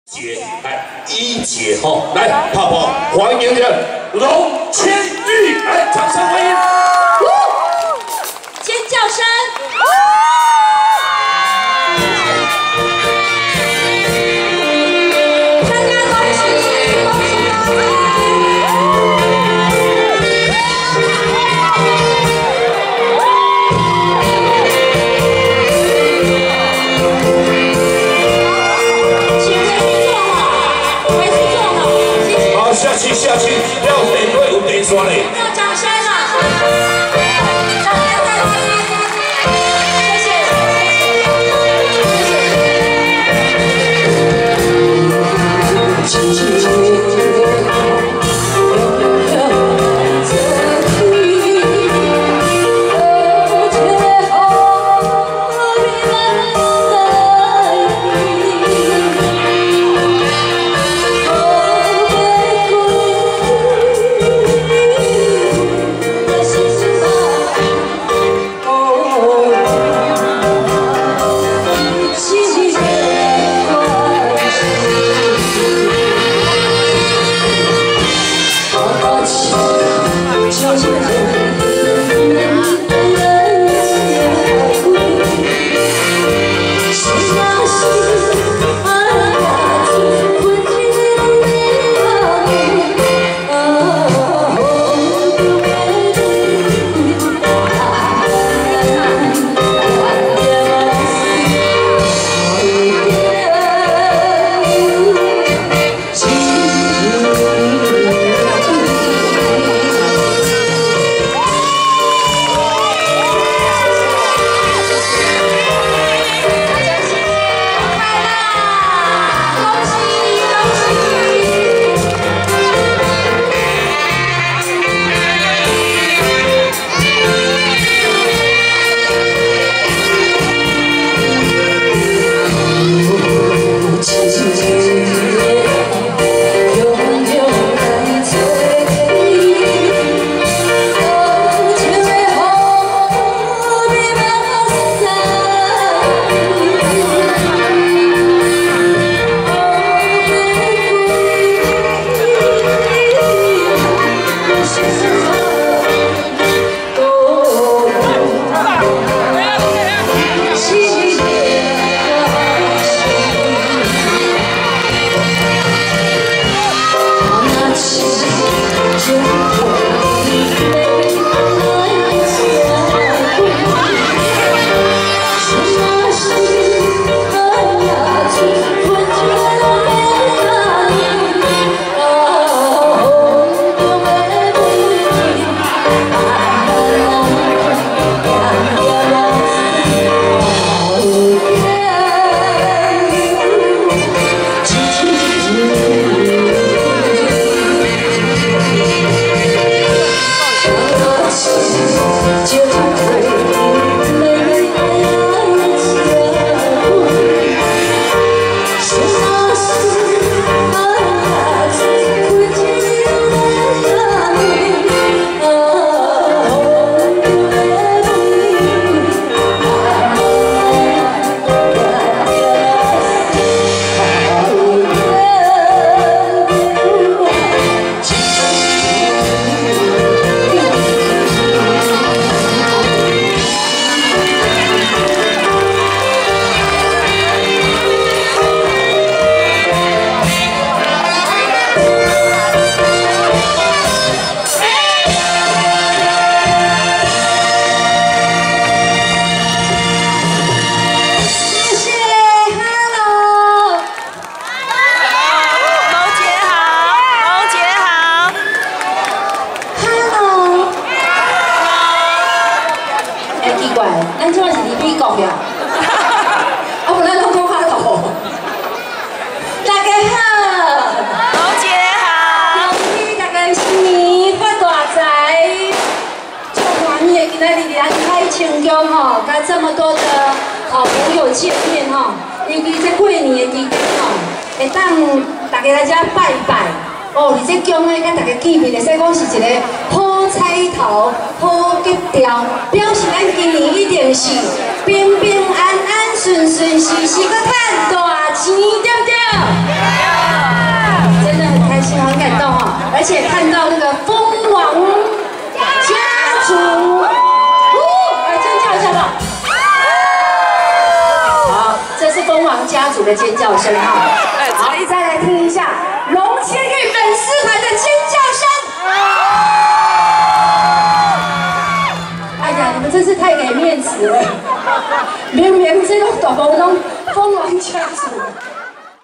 姐，来一姐吼，来泡泡，欢迎的龙千玉，来掌声欢迎，尖叫声。下去，要点对有点刷嘞。要掌声了。掌声再来，谢谢，咱即摆是伫美国呀，啊无咱拢讲哈喽。大家好，龙姐好，恭喜大家新年发大财！就欢喜今仔日咱开成功吼，甲这么多的好朋友见面吼，尤其在过年的期间吼，会当大家来遮拜拜。哦，而且姜咧，甲大家见面，会使讲是一个好彩头、好吉兆，表示咱今年一定是平平安安、顺顺时时，搁赚大钱，对不对？真的很开心，很感动哦！而且看到那个蜂王家族，来尖叫一下吧！好，这是蜂王家族的尖叫声哈。好，再来听一下龙千玉粉丝团的尖叫声。哎呀，你们真是太给面子了！明明这种大风龙蜂王家族。